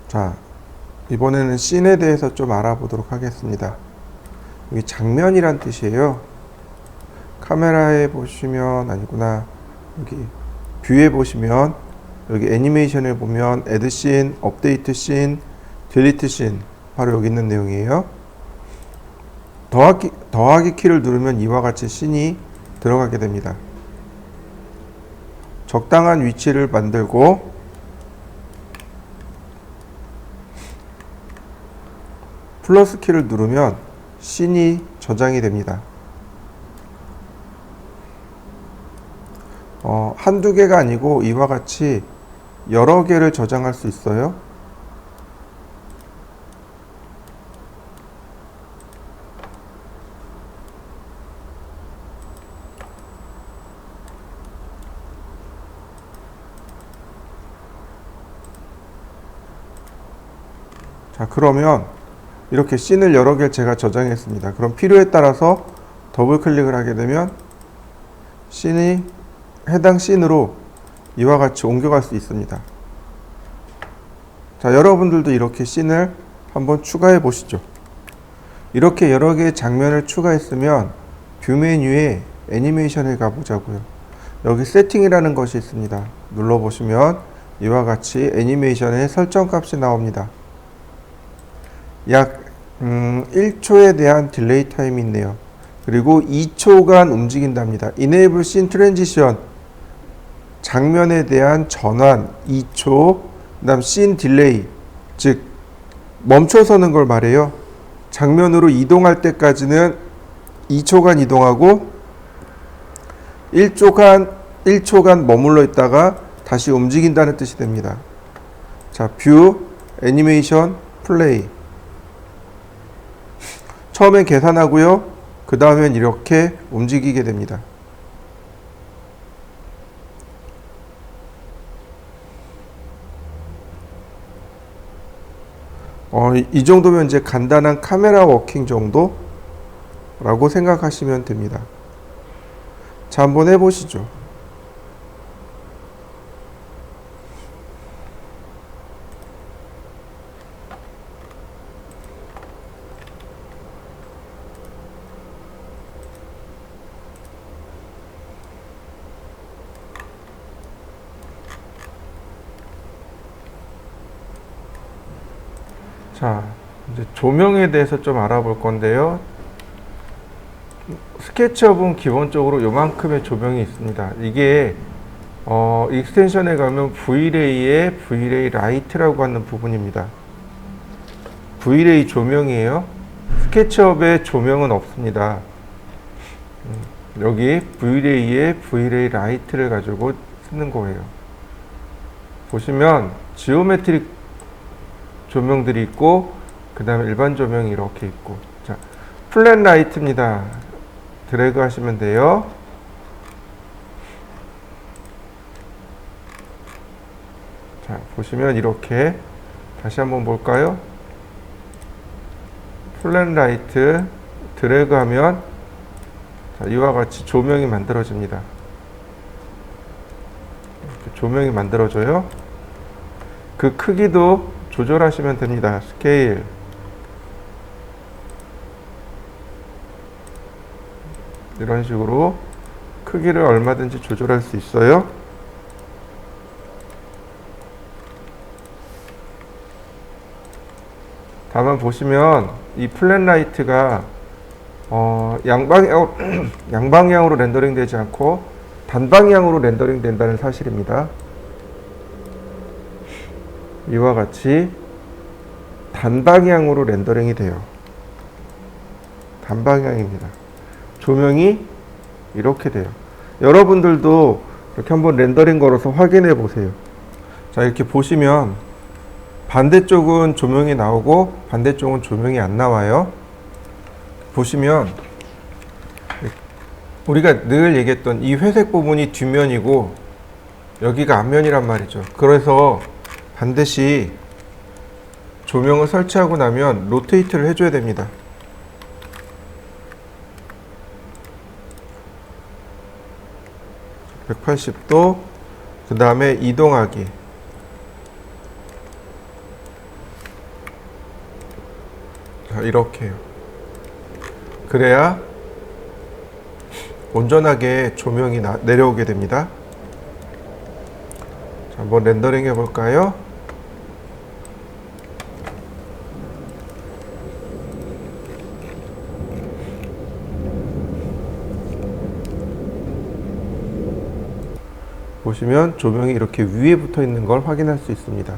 자, 이번에는 씬에 대해서 좀 알아보도록 하겠습니다. 여기 장면이란 뜻이에요. 카메라에 보시면 아니구나. 여기 뷰에 보시면 여기 애니메이션을 보면 애드 씬, 업데이트 씬, 딜리트 씬 바로 여기 있는 내용이에요. 더하기 키를 누르면 이와 같이 씬이 들어가게 됩니다. 적당한 위치를 만들고 플러스 키를 누르면 씬이 저장이 됩니다. 한두 개가 아니고 이와 같이 여러 개를 저장할 수 있어요. 자, 그러면 이렇게 씬을 여러 개 제가 저장했습니다. 그럼 필요에 따라서 더블 클릭을 하게 되면 씬이 해당 씬으로 이와 같이 옮겨갈 수 있습니다. 자, 여러분들도 이렇게 씬을 한번 추가해 보시죠. 이렇게 여러 개의 장면을 추가했으면 뷰 메뉴에 애니메이션에 가보자고요. 여기 세팅이라는 것이 있습니다. 눌러보시면 이와 같이 애니메이션의 설정 값이 나옵니다. 약 1초에 대한 딜레이 타임이 있네요. 그리고 2초간 움직인답니다. Enable Scene Transition, 장면에 대한 전환 2초, 그 다음 Scene Delay, 즉 멈춰서는 걸 말해요. 장면으로 이동할 때까지는 2초간 이동하고 1초간 머물러 있다가 다시 움직인다는 뜻이 됩니다. 자, 뷰, 애니메이션, 플레이. 처음엔 계산하고요. 그 다음엔 이렇게 움직이게 됩니다. 이 정도면 이제 간단한 카메라 워킹 정도라고 생각하시면 됩니다. 자, 한번 해보시죠. 자, 이제 조명에 대해서 좀 알아볼 건데요. 스케치업은 기본적으로 요만큼의 조명이 있습니다. 이게 익스텐션에 가면 Vlay의 Vlay 라이트라고 하는 부분입니다. Vlay 조명이에요. 스케치업에 조명은 없습니다. 여기 Vlay의 Vlay 라이트를 가지고 쓰는 거예요. 보시면 지오메트릭 조명들이 있고 그 다음에 일반 조명이 이렇게 있고, 자, 플랫 라이트입니다. 드래그 하시면 돼요. 자, 보시면 이렇게 다시 한번 볼까요? 플랫 라이트 드래그 하면 자, 이와 같이 조명이 만들어집니다. 이렇게 조명이 만들어져요. 그 크기도 조절하시면 됩니다. 스케일. 이런 식으로 크기를 얼마든지 조절할 수 있어요. 다만 보시면 이 플랫 라이트가 양방향으로 렌더링 되지 않고 단방향으로 렌더링 된다는 사실입니다. 이와 같이 단방향으로 렌더링이 돼요. 단방향입니다. 조명이 이렇게 돼요. 여러분들도 이렇게 한번 렌더링 걸어서 확인해 보세요. 자, 이렇게 보시면 반대쪽은 조명이 나오고 반대쪽은 조명이 안 나와요. 보시면 우리가 늘 얘기했던 이 회색 부분이 뒷면이고 여기가 앞면이란 말이죠. 그래서 반드시 조명을 설치하고 나면 로테이트를 해줘야 됩니다. 180도, 그 다음에 이동하기. 자, 이렇게요. 그래야 온전하게 조명이 내려오게 됩니다. 자, 한번 렌더링 해볼까요? 보시면 조명이 이렇게 위에 붙어 있는 걸 확인할 수 있습니다.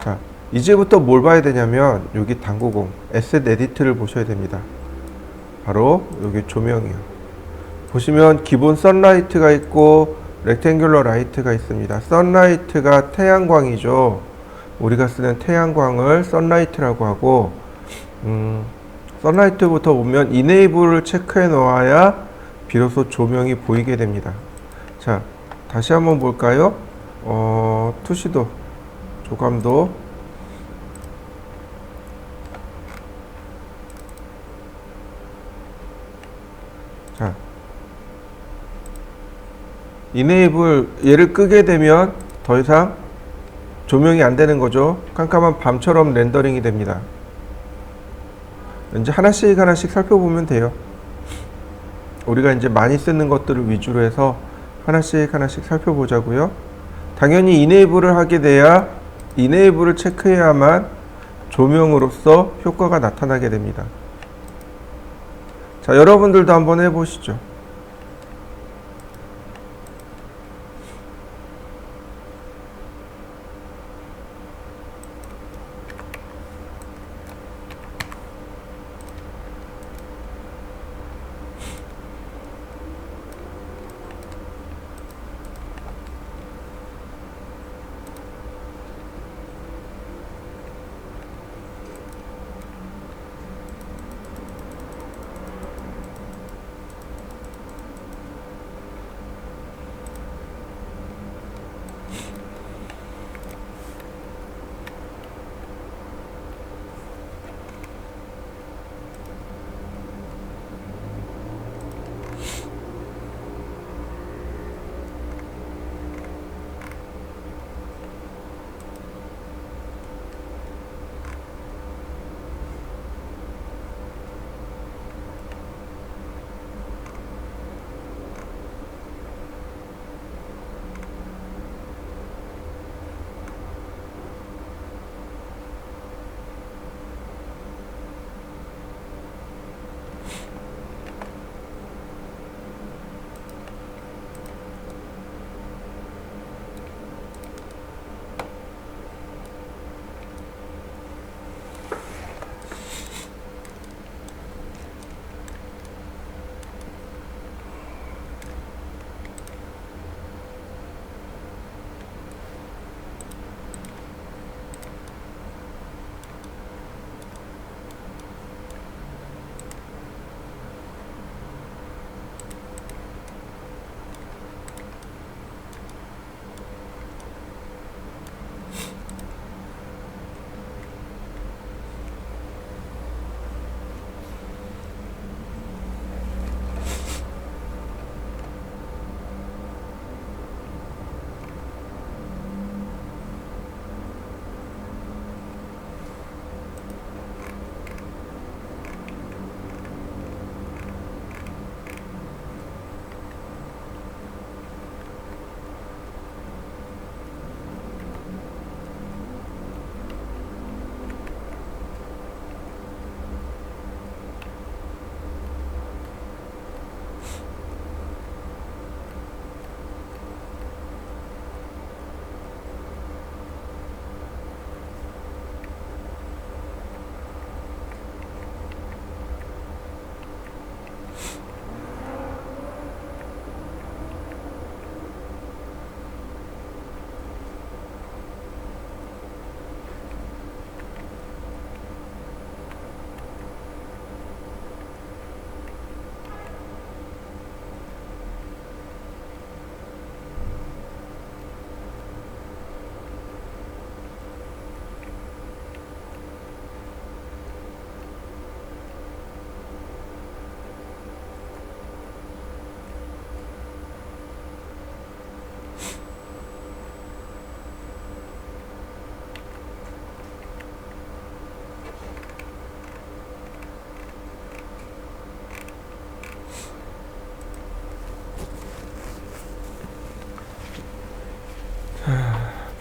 자, 이제부터 뭘 봐야 되냐면 여기 당구공 에셋 에디트를 보셔야 됩니다. 바로 여기 조명이요. 보시면 기본 선라이트가 있고 렉탱귤러 라이트가 있습니다. 선라이트가 태양광이죠. 우리가 쓰는 태양광을 선라이트라고 하고, 선라이트부터 보면 이네이블을 체크해 놓아야 비로소 조명이 보이게 됩니다. 자, 다시 한번 볼까요? 투시도, 조감도. 자, 이네이블 얘를 끄게 되면 더 이상 조명이 안 되는 거죠. 깜깜한 밤처럼 렌더링이 됩니다. 이제 하나씩 하나씩 살펴보면 돼요. 우리가 이제 많이 쓰는 것들을 위주로 해서 하나씩 하나씩 살펴보자고요. 당연히 이네이블을 하게 돼야 이네이블을 체크해야만 조명으로서 효과가 나타나게 됩니다. 자, 여러분들도 한번 해보시죠.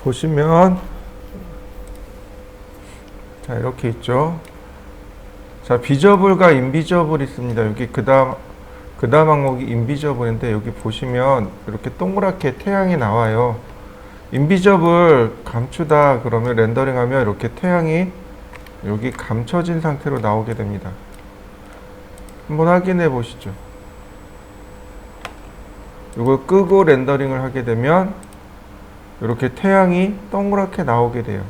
보시면 자 이렇게 있죠. 자 비저블과 인비저블 있습니다. 여기 그 다음 항목이 인비저블인데 여기 보시면 이렇게 동그랗게 태양이 나와요. 인비저블 감추다 그러면 렌더링하면 이렇게 태양이 여기 감춰진 상태로 나오게 됩니다. 한번 확인해 보시죠. 이걸 끄고 렌더링을 하게 되면 이렇게 태양이 동그랗게 나오게 돼요.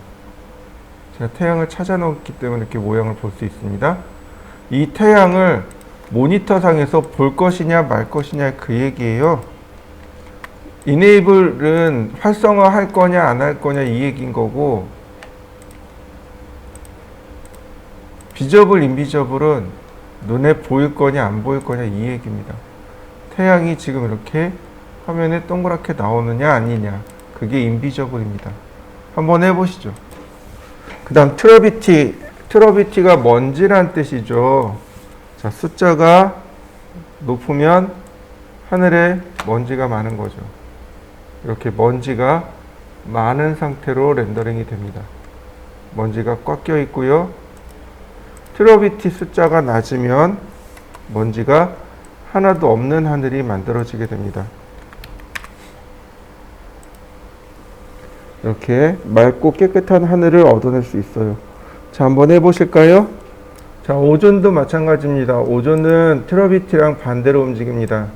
제가 태양을 찾아 놓았기 때문에 이렇게 모양을 볼 수 있습니다. 이 태양을 모니터 상에서 볼 것이냐 말 것이냐 그 얘기예요. 이네이블은 활성화 할 거냐 안 할 거냐 이 얘기인 거고, 비저블 인비저블은 눈에 보일 거냐 안 보일 거냐 이 얘기입니다. 태양이 지금 이렇게 화면에 동그랗게 나오느냐 아니냐, 그게 인비저블입니다. 한번 해보시죠. 그 다음 트러비티가 먼지란 뜻이죠. 자, 숫자가 높으면 하늘에 먼지가 많은 거죠. 이렇게 먼지가 많은 상태로 렌더링이 됩니다. 먼지가 꽉 껴 있고요. 트러비티 숫자가 낮으면 먼지가 하나도 없는 하늘이 만들어지게 됩니다. 이렇게 맑고 깨끗한 하늘을 얻어낼 수 있어요. 자, 한번 해보실까요? 자, 오존도 마찬가지입니다. 오존은 트러비티랑 반대로 움직입니다.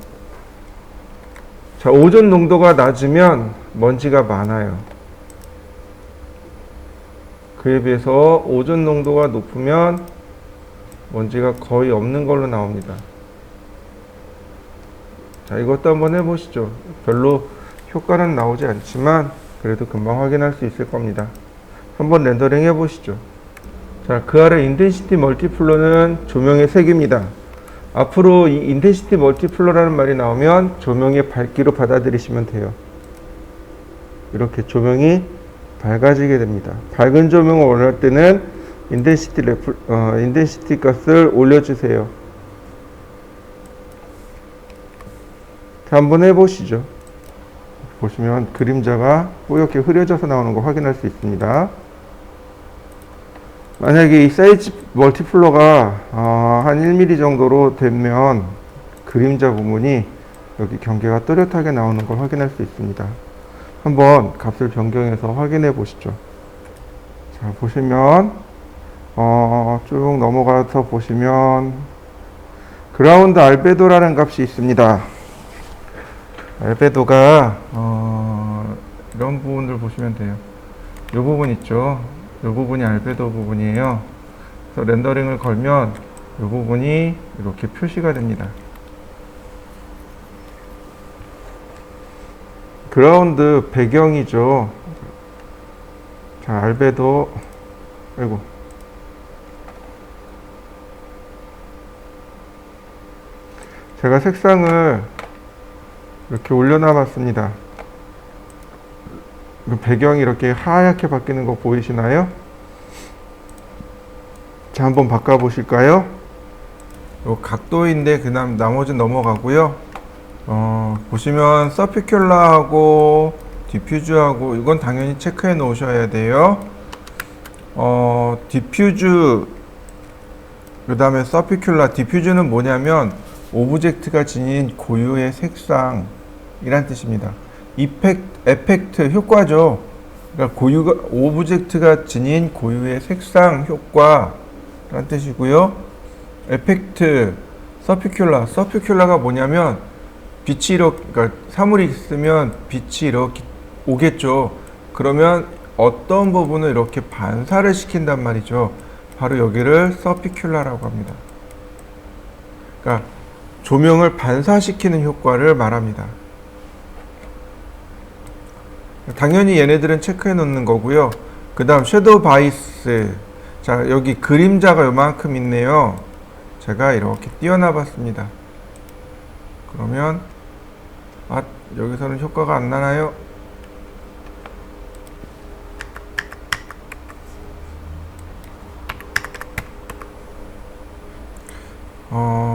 자, 오존 농도가 낮으면 먼지가 많아요. 그에 비해서 오존 농도가 높으면 먼지가 거의 없는 걸로 나옵니다. 자, 이것도 한번 해보시죠. 별로 효과는 나오지 않지만 그래도 금방 확인할 수 있을 겁니다. 한번 렌더링 해보시죠. 자, 그 아래 인텐시티 멀티플러는 조명의 색입니다. 앞으로 이 인텐시티 멀티플러라는 말이 나오면 조명의 밝기로 받아들이시면 돼요. 이렇게 조명이 밝아지게 됩니다. 밝은 조명을 원할 때는 인텐시티 값을 올려주세요. 자, 한번 해보시죠. 보시면 그림자가 뿌옇게 흐려져서 나오는 거 확인할 수 있습니다. 만약에 이 사이즈 멀티플러가 한 1mm 정도로 되면 그림자 부분이 여기 경계가 또렷하게 나오는 걸 확인할 수 있습니다. 한번 값을 변경해서 확인해 보시죠. 자, 보시면 쭉 넘어가서 보시면 그라운드 알베도라는 값이 있습니다. 알베도가 이런 부분들 보시면 돼요. 이 부분 있죠. 이 부분이 알베도 부분이에요. 그래서 렌더링을 걸면 이 부분이 이렇게 표시가 됩니다. 그라운드 배경이죠. 자, 알베도, 아이고. 제가 색상을 이렇게 올려놔봤습니다. 배경이 이렇게 하얗게 바뀌는 거 보이시나요? 자, 한번 바꿔보실까요? 요 각도인데 그 다음 나머지는 넘어가고요. 보시면 서피큘라하고 디퓨즈하고 이건 당연히 체크해 놓으셔야 돼요. 디퓨즈 그 다음에 서피큘라. 디퓨즈는 뭐냐면 오브젝트가 지닌 고유의 색상이란 뜻입니다. 에펙트 효과죠. 그러니까 오브젝트가 지닌 고유의 색상 효과란 뜻이고요. 에펙트 서피큘라가 뭐냐면 빛이 이렇게, 그러니까 사물이 있으면 빛이 이렇게 오겠죠. 그러면 어떤 부분을 이렇게 반사를 시킨단 말이죠. 바로 여기를 서피큘라라고 합니다. 그러니까 조명을 반사시키는 효과를 말합니다. 당연히 얘네들은 체크해 놓는 거고요. 그 다음 섀도우 바이스. 자, 여기 그림자가 요만큼 있네요. 제가 이렇게 띄워놔 봤습니다. 그러면 여기서는 효과가 안 나나요?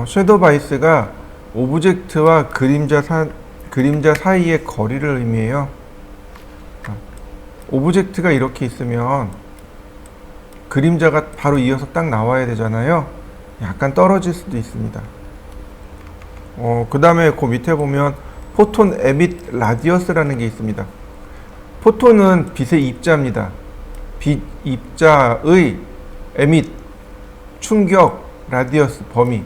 섀도우 바이스가 오브젝트와 그림자 사이의 거리를 의미해요. 오브젝트가 이렇게 있으면 그림자가 바로 이어서 딱 나와야 되잖아요. 약간 떨어질 수도 있습니다. 그 다음에 그 밑에 보면 포톤 에밋 라디어스라는 게 있습니다. 포톤은 빛의 입자입니다. 빛 입자의 에밋 충격 라디어스 범위.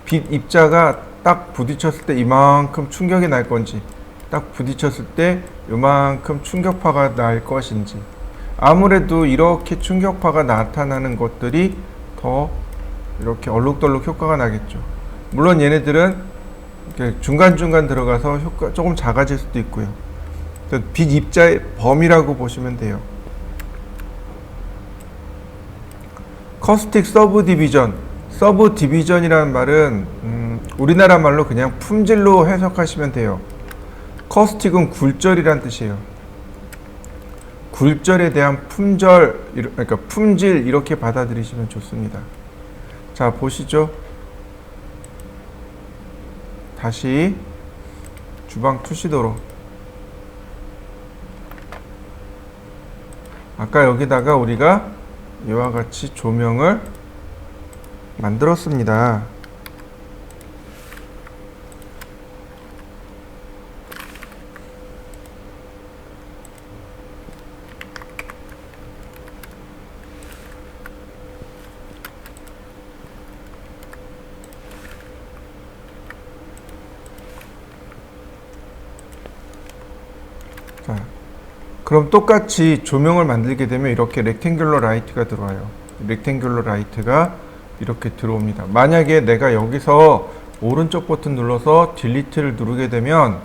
빛 입자가 딱 부딪혔을 때 이만큼 충격이 날 건지, 딱 부딪혔을 때 이만큼 충격파가 날 것인지. 아무래도 이렇게 충격파가 나타나는 것들이 더 이렇게 얼룩덜룩 효과가 나겠죠. 물론 얘네들은 중간중간 들어가서 효과 조금 작아질 수도 있고요. 빛 입자의 범위라고 보시면 돼요. 커스틱 서브 디비전. 서브 디비전이라는 말은 우리나라 말로 그냥 품질로 해석하시면 돼요. 커스틱은 굴절이란 뜻이에요. 굴절에 대한 품절, 그러니까 품질 이렇게 받아들이시면 좋습니다. 자, 보시죠. 다시 주방 투시도로. 아까 여기다가 우리가 이와 같이 조명을 만들었습니다. 자, 그럼 똑같이 조명을 만들게 되면 이렇게 렉탱귤러 라이트가 들어와요. 렉탱귤러 라이트가 이렇게 들어옵니다. 만약에 내가 여기서 오른쪽 버튼 눌러서 딜리트를 누르게 되면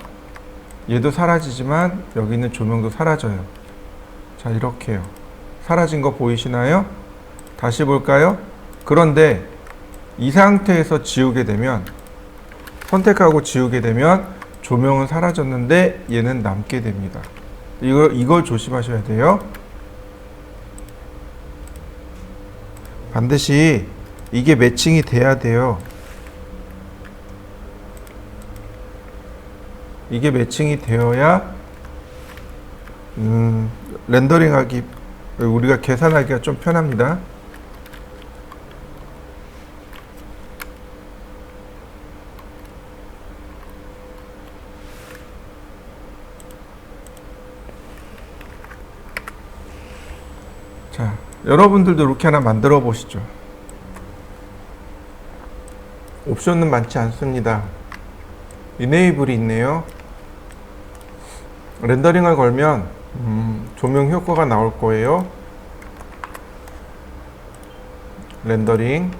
얘도 사라지지만 여기 있는 조명도 사라져요. 자, 이렇게요. 사라진 거 보이시나요? 다시 볼까요? 그런데 이 상태에서 지우게 되면, 선택하고 지우게 되면 조명은 사라졌는데 얘는 남게 됩니다. 이걸 조심하셔야 돼요. 반드시 이게 매칭이 돼야 돼요. 이게 매칭이 되어야 렌더링하기, 우리가 계산하기가 좀 편합니다. 자, 여러분들도 이렇게 하나 만들어 보시죠. 옵션은 많지 않습니다. 이네이블이 있네요. 렌더링을 걸면 조명 효과가 나올 거예요. 렌더링.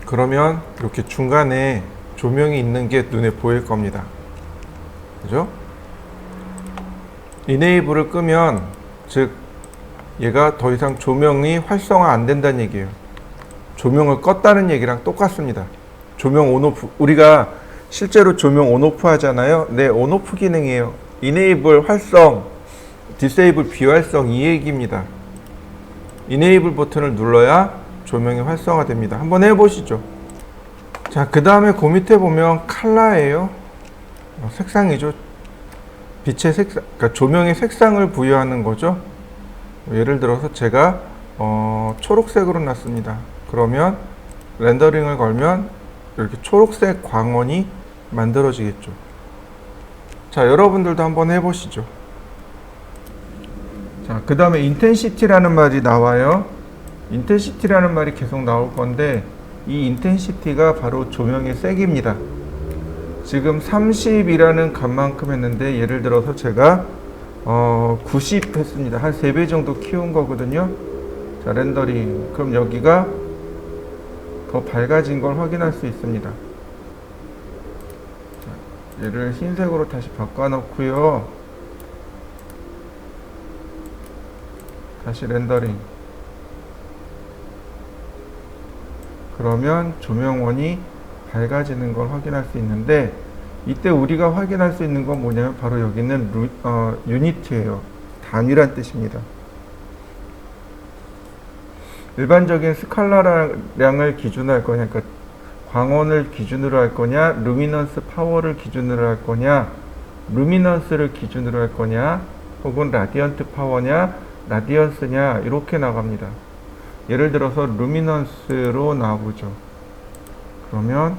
그러면 이렇게 중간에 조명이 있는 게 눈에 보일 겁니다. 그죠? 이네이블을 끄면, 즉 얘가 더 이상 조명이 활성화 안 된다는 얘기예요. 조명을 껐다는 얘기랑 똑같습니다. 조명 온오프, 우리가 실제로 조명 온오프 하잖아요. 네, 온오프 기능이에요. 이네이블 활성, 디세이블 비활성, 이 얘기입니다. 이네이블 버튼을 눌러야 조명이 활성화됩니다. 한번 해보시죠. 자, 그 다음에 그 밑에 보면 컬러예요. 색상이죠. 빛의 색상, 그러니까 조명의 색상을 부여하는 거죠. 예를 들어서 제가 초록색으로 놨습니다. 그러면 렌더링을 걸면 이렇게 초록색 광원이 만들어지겠죠. 자, 여러분들도 한번 해보시죠. 자, 그 다음에 인텐시티라는 말이 나와요. 인텐시티라는 말이 계속 나올 건데, 이 인텐시티가 바로 조명의 세기입니다. 지금 30이라는 값만큼 했는데, 예를 들어서 제가 90 했습니다. 한 3배 정도 키운 거거든요. 자, 렌더링. 그럼 여기가 더 밝아진 걸 확인할 수 있습니다. 자, 얘를 흰색으로 다시 바꿔놓고요. 다시 렌더링. 그러면 조명원이 밝아지는 걸 확인할 수 있는데, 이때 우리가 확인할 수 있는 건 뭐냐면 바로 여기 있는 유니트예요. 단위란 뜻입니다. 일반적인 스칼라량을 기준으로 할 거냐, 그러니까 광원을 기준으로 할 거냐, 루미넌스 파워를 기준으로 할 거냐, 루미넌스를 기준으로 할 거냐, 혹은 라디언트 파워냐, 라디언스냐, 이렇게 나갑니다. 예를 들어서 루미넌스로 나와보죠. 그러면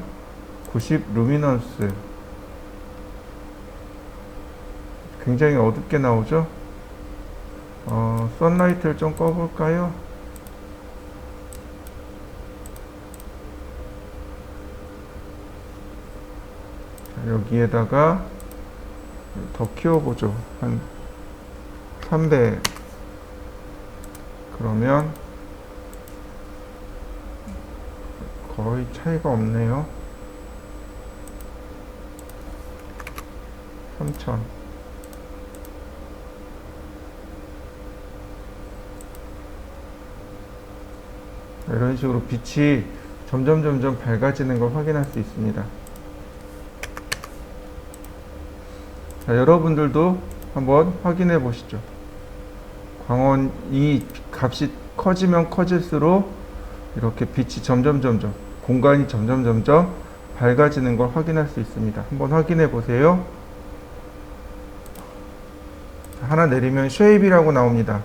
90 루미넌스. 굉장히 어둡게 나오죠? 선라이트를 좀 꺼볼까요? 자, 여기에다가 더 키워보죠. 한 300. 그러면 거의 차이가 없네요. 3000. 이런 식으로 빛이 점점 밝아지는 걸 확인할 수 있습니다. 자, 여러분들도 한번 확인해 보시죠. 광원 이 값이 커지면 커질수록 이렇게 빛이 점점 공간이 점점 밝아지는 걸 확인할 수 있습니다. 한번 확인해 보세요. 하나 내리면 쉐입이라고 나옵니다.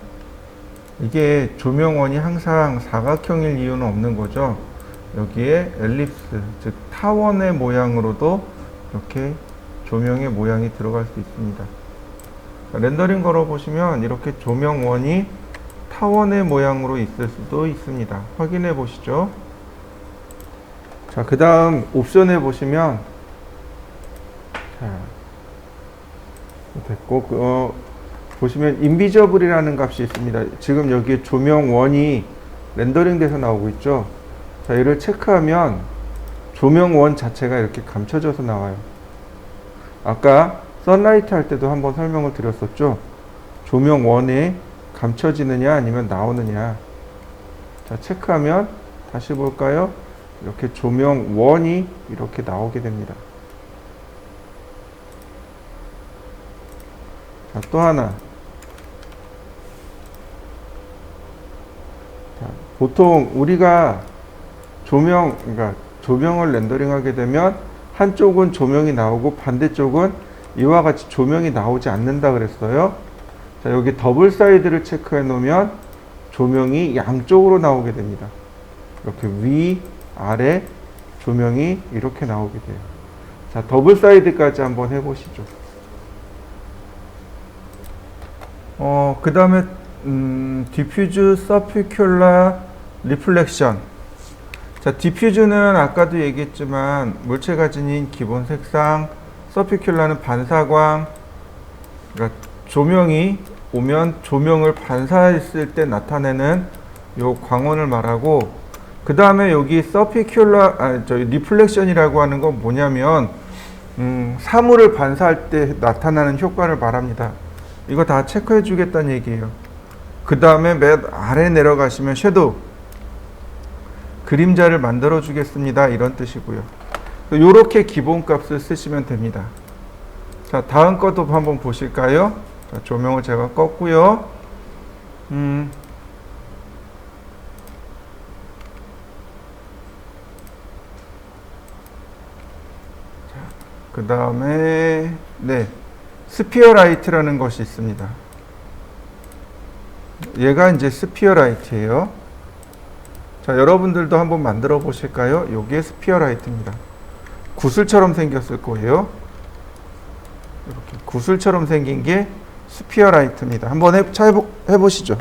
이게 조명원이 항상 사각형일 이유는 없는 거죠. 여기에 엘립스, 즉 타원의 모양으로도 이렇게 조명의 모양이 들어갈 수 있습니다. 렌더링 걸어 보시면 이렇게 조명원이 타원의 모양으로 있을 수도 있습니다. 확인해 보시죠. 자, 그 다음 옵션에 보시면, 자, 됐고, 보시면 인비저블이라는 값이 있습니다. 지금 여기에 조명원이 렌더링 돼서 나오고 있죠. 자, 이를 체크하면 조명원 자체가 이렇게 감춰져서 나와요. 아까 선라이트 할 때도 한번 설명을 드렸었죠. 조명원에 감춰지느냐 아니면 나오느냐. 자, 체크하면 다시 볼까요? 이렇게 조명원이 이렇게 나오게 됩니다. 자, 또 하나. 자, 보통 우리가 그러니까 조명을 렌더링 하게 되면 한쪽은 조명이 나오고 반대쪽은 이와 같이 조명이 나오지 않는다 그랬어요. 자, 여기 더블 사이드를 체크해 놓으면 조명이 양쪽으로 나오게 됩니다. 이렇게 위, 아래 조명이 이렇게 나오게 돼요. 자, 더블 사이드까지 한번 해보시죠. 그 다음에 디퓨즈 서피큘라 리플렉션. 자, 디퓨즈는 아까도 얘기했지만 물체가 지닌 기본 색상, 서피큘라는 반사광, 그러니까 조명이 오면 조명을 반사했을 때 나타내는 요 광원을 말하고, 그 다음에 여기 리플렉션이라고 하는 건 뭐냐면 사물을 반사할 때 나타나는 효과를 말합니다. 이거 다 체크해 주겠다는 얘기예요. 그 다음에 맨 아래 내려가시면 섀도우, 그림자를 만들어 주겠습니다, 이런 뜻이고요. 요렇게 기본값을 쓰시면 됩니다. 자, 다음 것도 한번 보실까요? 자, 조명을 제가 껐고요. 그 다음에 스피어 라이트라는 것이 있습니다. 얘가 이제 스피어 라이트예요. 자, 여러분들도 한번 만들어 보실까요? 요게 스피어 라이트입니다. 구슬처럼 생겼을 거예요. 이렇게 구슬처럼 생긴 게 스피어 라이트입니다. 한번 해보시죠.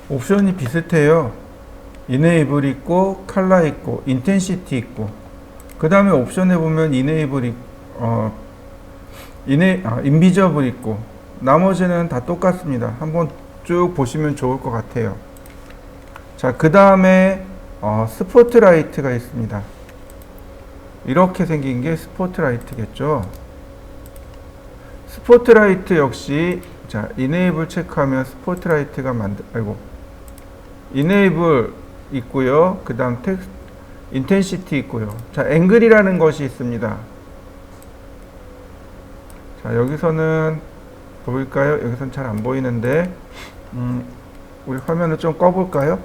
옵션이 비슷해요. 이네이블 있고, 칼라 있고, 인텐시티 있고, 그 다음에 옵션에 보면 인비저블 있고, 나머지는 다 똑같습니다. 한번 쭉 보시면 좋을 것 같아요. 자, 그 다음에 스포트라이트가 있습니다. 이렇게 생긴 게 스포트라이트겠죠. 스포트라이트 역시, 자, 이네이블 체크하면 스포트라이트가 이네이블 있고요. 그 다음 인텐시티 있고요. 자, 앵글이라는 것이 있습니다. 자, 여기서는 보일까요? 여기서는 잘 안 보이는데, 우리 화면을 좀 꺼볼까요?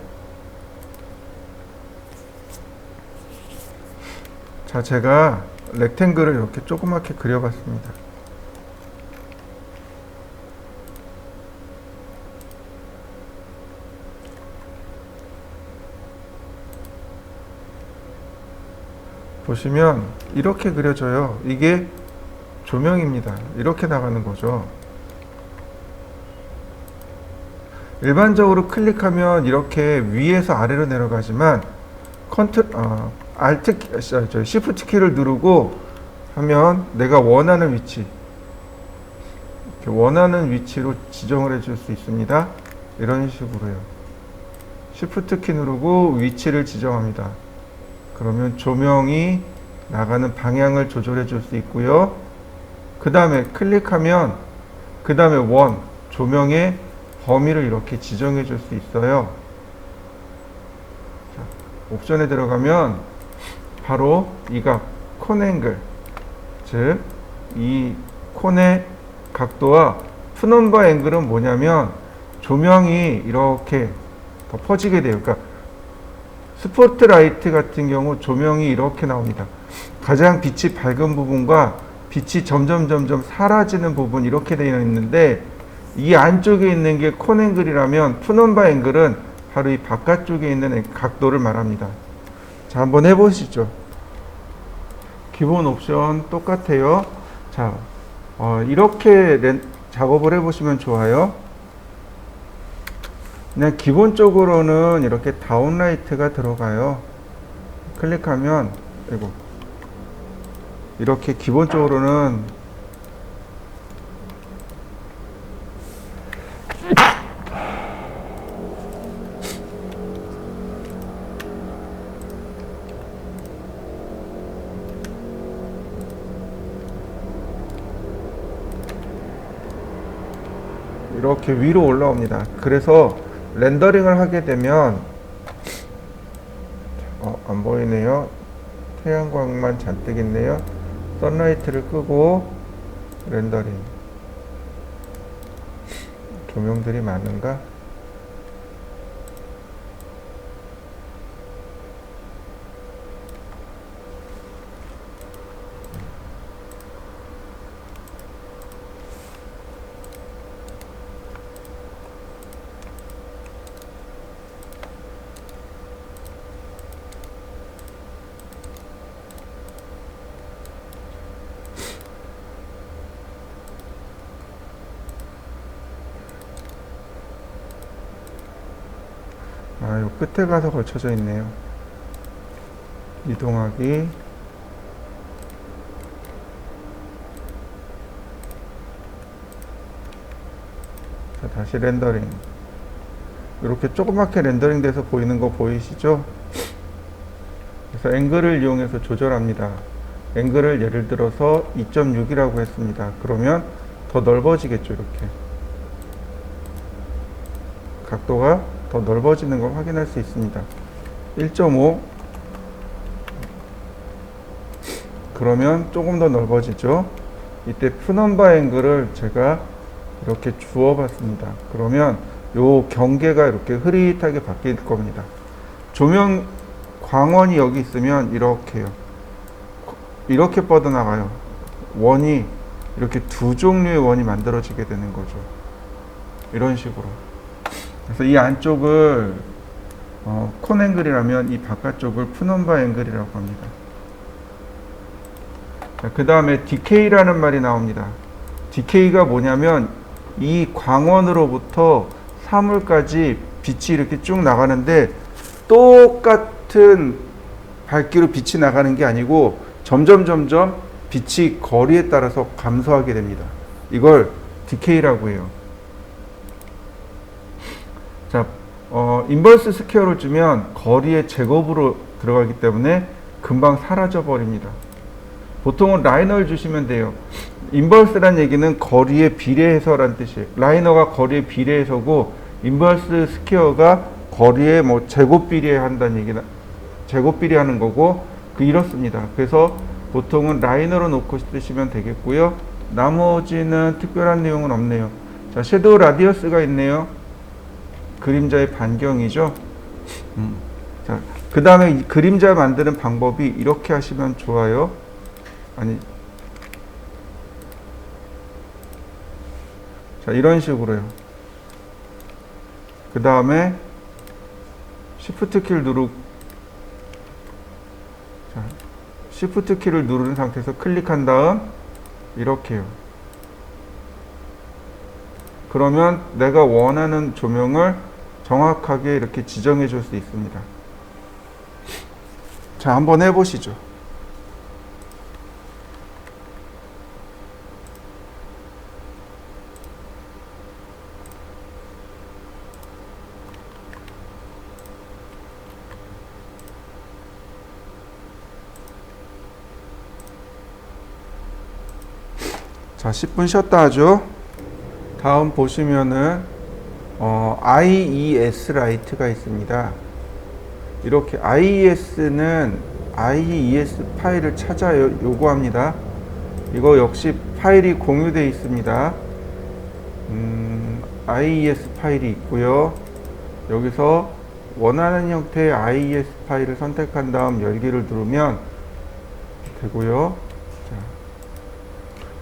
자, 제가 렉탱글을 이렇게 조그맣게 그려봤습니다. 보시면 이렇게 그려져요. 이게 조명입니다. 이렇게 나가는 거죠. 일반적으로 클릭하면 이렇게 위에서 아래로 내려가지만 Shift 키를 누르고 하면 내가 원하는 위치, 이렇게 원하는 위치로 지정을 해줄 수 있습니다. 이런 식으로요. Shift 키 누르고 위치를 지정합니다. 그러면 조명이 나가는 방향을 조절해 줄 수 있고요. 그 다음에 클릭하면 그 다음에 조명의 범위를 이렇게 지정해 줄 수 있어요. 자, 옵션에 들어가면 바로 이 각 콘앵글, 즉 이 콘의 각도와 푸넘바 앵글은 뭐냐면 조명이 이렇게 더 퍼지게 돼요. 그러니까 스포트라이트 같은 경우 조명이 이렇게 나옵니다. 가장 빛이 밝은 부분과 빛이 점점 사라지는 부분 이렇게 되어 있는데, 이 안쪽에 있는 게 콘앵글이라면 푸넘바 앵글은 바로 이 바깥쪽에 있는 각도를 말합니다. 자, 한번 해보시죠. 기본 옵션 똑같아요. 자, 이렇게 작업을 해보시면 좋아요. 그냥 기본적으로는 이렇게 다운라이트가 들어가요. 클릭하면 이렇게 기본적으로는 이렇게 위로 올라옵니다. 그래서 렌더링을 하게 되면 안 보이네요. 태양광만 잔뜩 있네요. 선라이트를 끄고 렌더링. 조명들이 많은가? 요 끝에 가서 걸쳐져 있네요. 이동하기. 자, 다시 렌더링. 이렇게 조그맣게 렌더링 돼서 보이는 거 보이시죠? 그래서 앵글을 이용해서 조절합니다. 앵글을 예를 들어서 2.6이라고 했습니다. 그러면 더 넓어지겠죠, 이렇게. 각도가 더 넓어지는 걸 확인할 수 있습니다. 1.5 그러면 조금 더 넓어지죠. 이때 푸넘바 앵글을 제가 이렇게 주어 봤습니다. 그러면 요 경계가 이렇게 흐릿하게 바뀔 겁니다. 조명 광원이 여기 있으면 이렇게요. 이렇게 뻗어나가요. 원이 이렇게 두 종류의 원이 만들어지게 되는 거죠. 이런 식으로. 그래서 이 안쪽을 콘앵글이라면 이 바깥쪽을 푸넘바 앵글이라고 합니다. 그 다음에 디케이라는 말이 나옵니다. 디케이가 뭐냐면 이 광원으로부터 사물까지 빛이 이렇게 쭉 나가는데 똑같은 밝기로 빛이 나가는 게 아니고 점점 빛이 거리에 따라서 감소하게 됩니다. 이걸 디케이라고 해요. 자, 인버스 스퀘어를 주면 거리의 제곱으로 들어가기 때문에 금방 사라져 버립니다. 보통은 라이너를 주시면 돼요. 인버스란 얘기는 거리에 비례해서란 뜻이에요. 라이너가 거리에 비례해서고 인버스 스퀘어가 거리에 제곱 비례한다는 얘기나 제곱 비례하는 거고 이렇습니다. 그래서 보통은 라이너로 놓고 쓰시면 되겠고요. 나머지는 특별한 내용은 없네요. 자, 섀도우 라디어스가 있네요. 그림자의 반경이죠. 자, 그 다음에 그림자 만드는 방법이 이렇게 하시면 좋아요. 자, 이런 식으로요. 그 다음에 Shift 키를 누르고 Shift 키를 누른 상태에서 클릭한 다음 이렇게요. 그러면 내가 원하는 조명을 정확하게 이렇게 지정해 줄 수 있습니다. 자, 한번 해보시죠. 자, 10분 쉬었다 하죠. 다음 보시면은 IES 라이트가 있습니다. 이렇게 IES는 IES 파일을 찾아 요구합니다. 이거 역시 파일이 공유되어 있습니다. IES 파일이 있고요. 여기서 원하는 형태의 IES 파일을 선택한 다음 열기를 누르면 되고요. 자,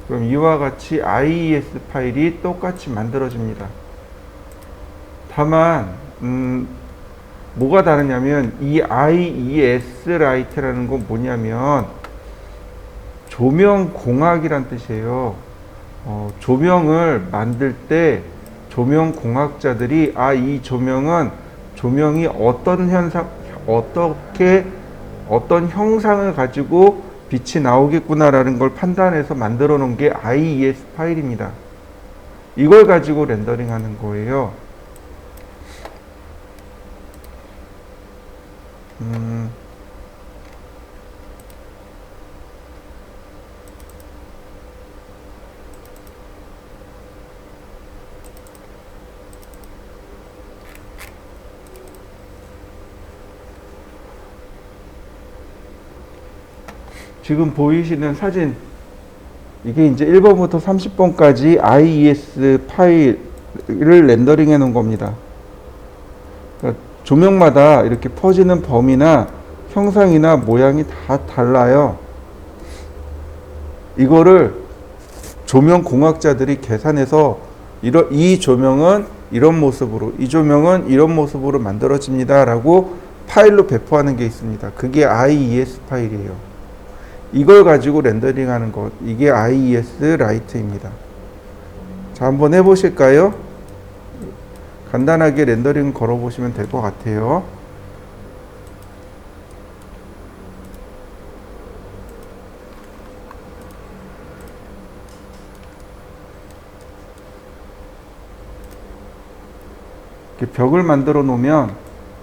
그럼 이와 같이 IES 파일이 똑같이 만들어집니다. 다만 뭐가 다르냐면 이 IES 라이트라는 건 뭐냐면 조명 공학이란 뜻이에요. 조명을 만들 때 조명 공학자들이 이 조명은 조명이 어떤 형상을 가지고 빛이 나오겠구나라는 걸 판단해서 만들어 놓은 게 IES 파일입니다. 이걸 가지고 렌더링 하는 거예요. 지금 보이시는 사진, 이게 이제 1번부터 30번까지 IES 파일을 렌더링 해 놓은 겁니다. 그러니까 조명마다 이렇게 퍼지는 범위나 형상이나 모양이 다 달라요. 이거를 조명 공학자들이 계산해서 이 조명은 이런 모습으로, 이 조명은 이런 모습으로 만들어집니다 라고 파일로 배포하는 게 있습니다. 그게 IES 파일이에요. 이걸 가지고 렌더링 하는 것, 이게 IES 라이트입니다. 자, 한번 해보실까요? 간단하게 렌더링 걸어보시면 될 것 같아요. 이렇게 벽을 만들어 놓으면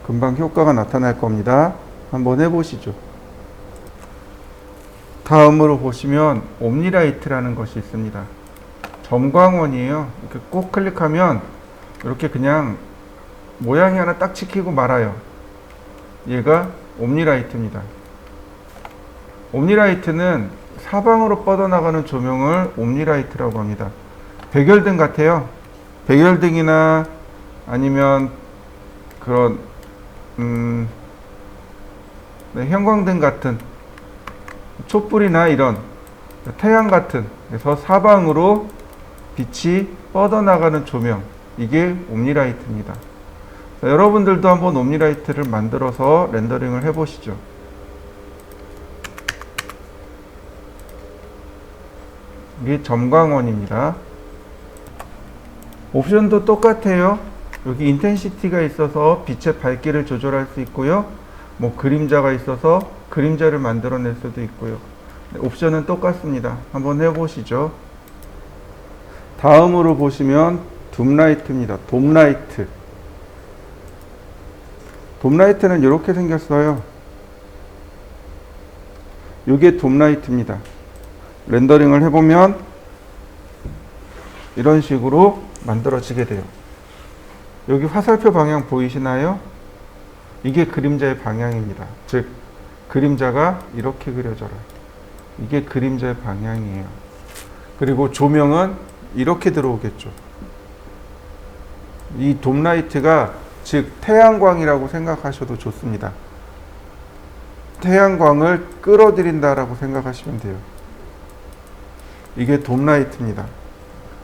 금방 효과가 나타날 겁니다. 한번 해보시죠. 다음으로 보시면 옴니라이트라는 것이 있습니다. 점광원이에요. 이렇게 꼭 클릭하면 이렇게 그냥 모양이 하나 딱 찍히고 말아요. 얘가 옴니라이트입니다. 옴니라이트는 사방으로 뻗어나가는 조명을 옴니라이트라고 합니다. 백열등 같아요. 백열등이나 아니면 그런 형광등 같은 촛불이나 이런 태양 같은, 그래서 사방으로 빛이 뻗어나가는 조명, 이게 옴니라이트입니다. 자, 여러분들도 한번 옴니라이트를 만들어서 렌더링을 해보시죠. 이게 점광원입니다. 옵션도 똑같아요. 여기 인텐시티가 있어서 빛의 밝기를 조절할 수 있고요. 뭐 그림자가 있어서 그림자를 만들어낼 수도 있고요. 옵션은 똑같습니다. 한번 해보시죠. 다음으로 보시면 둠라이트입니다. 돔라이트. 돔라이트는 이렇게 생겼어요. 이게 돔라이트입니다. 렌더링을 해보면 이런 식으로 만들어지게 돼요. 여기 화살표 방향 보이시나요? 이게 그림자의 방향입니다. 즉 그림자가 이렇게 그려져요. 이게 그림자의 방향이에요. 그리고 조명은 이렇게 들어오겠죠. 이 돔라이트가 즉 태양광이라고 생각하셔도 좋습니다. 태양광을 끌어들인다라고 생각하시면 돼요. 이게 돔라이트입니다.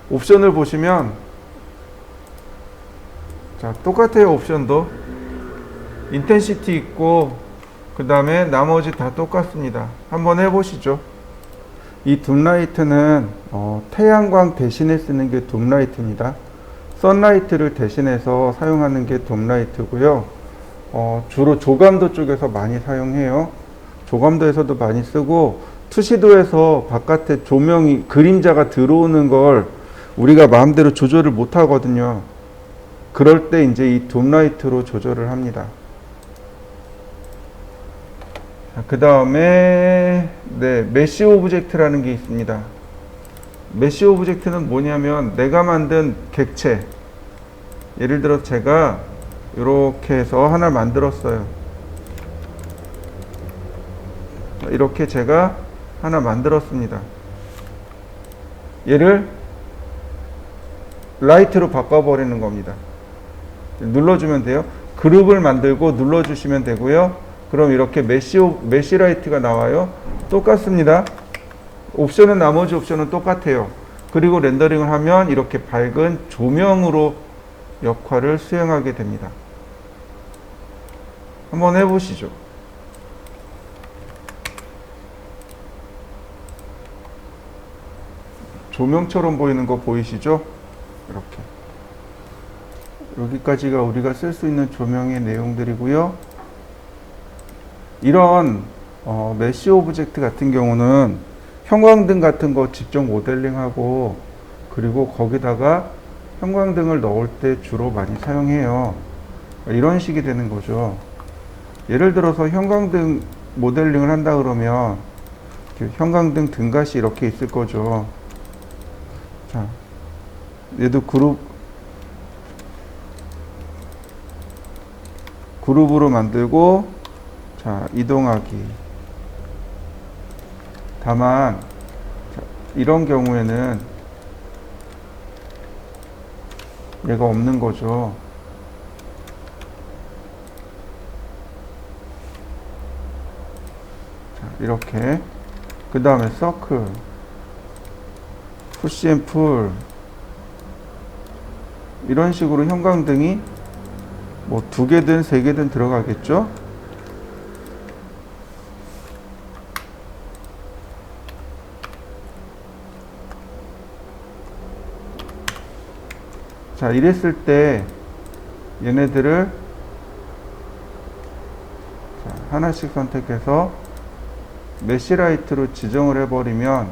옵션을 보시면 자, 똑같아요. 옵션도 인텐시티 있고 그 다음에 나머지 다 똑같습니다. 한번 해보시죠. 이 둠라이트는 태양광 대신에 쓰는 게 둠라이트입니다. 선라이트를 대신해서 사용하는 게 둠라이트고요. 주로 조감도 쪽에서 많이 사용해요. 조감도에서도 많이 쓰고, 투시도에서 바깥에 조명이 그림자가 들어오는 걸 우리가 마음대로 조절을 못 하거든요. 그럴 때 이제 이 둠라이트로 조절을 합니다. 그 다음에 메쉬 오브젝트라는 게 있습니다. 메쉬 오브젝트는 뭐냐면 내가 만든 객체, 예를 들어 제가 이렇게 해서 하나 만들었어요. 이렇게 제가 하나 만들었습니다. 얘를 라이트로 바꿔버리는 겁니다. 눌러주면 돼요. 그룹을 만들고 눌러주시면 되고요. 그럼 이렇게 메쉬 라이트가 나와요. 똑같습니다. 옵션은 나머지 옵션은 똑같아요. 그리고 렌더링을 하면 이렇게 밝은 조명으로 역할을 수행하게 됩니다. 한번 해보시죠. 조명처럼 보이는 거 보이시죠? 이렇게. 여기까지가 우리가 쓸 수 있는 조명의 내용들이고요. 이런 메쉬 오브젝트 같은 경우는 형광등 같은 거 직접 모델링하고, 그리고 거기다가 형광등을 넣을 때 주로 많이 사용해요. 이런 식이 되는 거죠. 예를 들어서 형광등 모델링을 한다 그러면 형광등 등갓이 이렇게 있을 거죠. 자, 얘도 그룹으로 만들고, 자, 이동하기. 다만 이런 경우에는 얘가 없는 거죠. 자, 이렇게. 그 다음에 서클, 푸시 앤 풀, 이런 식으로 형광등이 뭐 2개든 3개든 들어가겠죠. 자, 이랬을 때 얘네들을 하나씩 선택해서 메쉬라이트로 지정을 해버리면,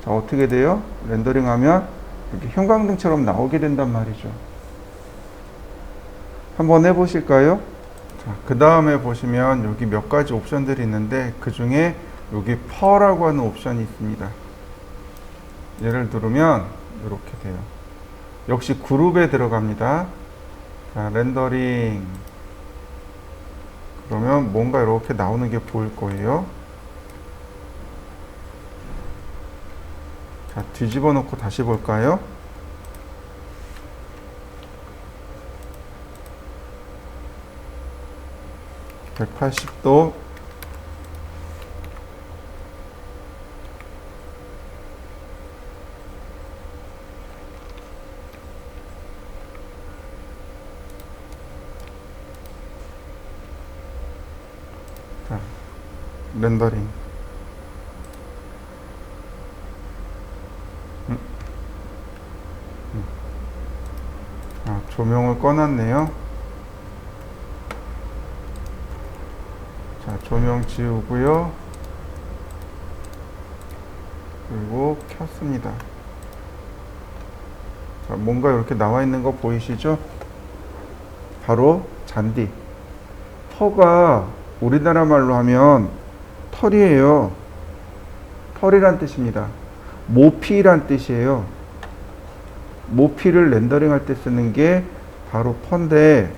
자, 어떻게 돼요? 렌더링하면 이렇게 형광등처럼 나오게 된단 말이죠. 한번 해보실까요? 자, 그 다음에 보시면 여기 몇 가지 옵션들이 있는데, 그 중에 여기 퍼라고 하는 옵션이 있습니다. 얘를 누르면 이렇게 돼요. 역시 그룹에 들어갑니다. 자, 렌더링. 그러면 뭔가 이렇게 나오는 게 보일 거예요. 자, 뒤집어 놓고 다시 볼까요? (180도) 자, 렌더링. 조명을 꺼놨네요. 자, 조명 지우고요. 그리고 켰습니다. 자, 뭔가 이렇게 나와 있는 거 보이시죠? 바로 잔디. 터가 우리나라 말로 하면 털이에요. 털이란 뜻입니다. 모피란 뜻이에요. 모피를 렌더링 할 때 쓰는 게 바로 펀데,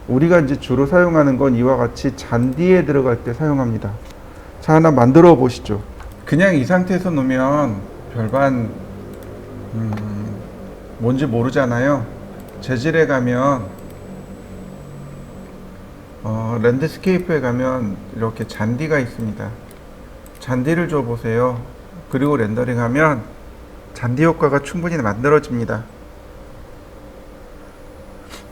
우리가 이제 주로 사용하는 건 이와 같이 잔디에 들어갈 때 사용합니다. 자, 하나 만들어 보시죠. 그냥 이 상태에서 놓으면 별반 뭔지 모르잖아요. 재질에 가면 랜드스케이프에 가면 이렇게 잔디가 있습니다. 잔디를 줘 보세요. 그리고 렌더링 하면 잔디 효과가 충분히 만들어집니다.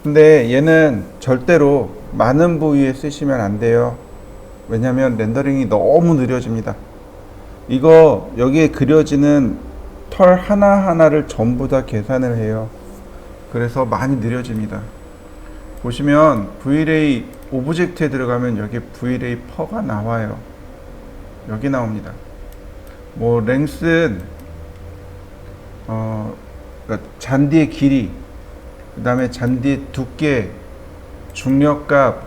근데 얘는 절대로 많은 부위에 쓰시면 안 돼요. 왜냐면 렌더링이 너무 느려집니다. 이거 여기에 그려지는 털 하나하나를 전부 다 계산을 해요. 그래서 많이 느려집니다. 보시면 V-Ray 오브젝트에 들어가면 여기 V-Ray 퍼가 나와요. 여기 나옵니다. 뭐 랭스는 그러니까 잔디의 길이, 그 다음에 잔디의 두께, 중력값,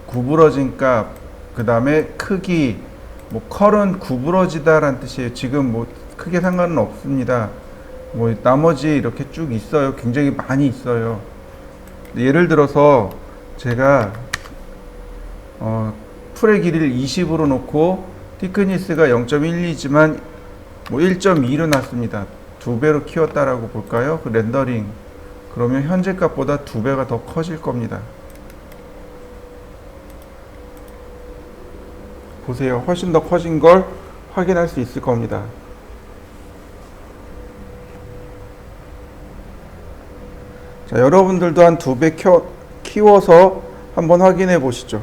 구부러진 값, 그 다음에 크기, 뭐 컬은 구부러지다 라는 뜻이에요. 지금 뭐 크게 상관은 없습니다. 뭐 나머지 이렇게 쭉 있어요. 굉장히 많이 있어요. 예를 들어서 제가 풀의 길이를 20으로 놓고 티크니스가 0.12지만 뭐 1.2로 놨습니다. 2배로 키웠다라고 볼까요? 그 렌더링. 그러면 현재 값보다 2배가 더 커질 겁니다. 보세요. 훨씬 더 커진 걸 확인할 수 있을 겁니다. 자, 여러분들도 한 2배 키워서 한번 확인해 보시죠.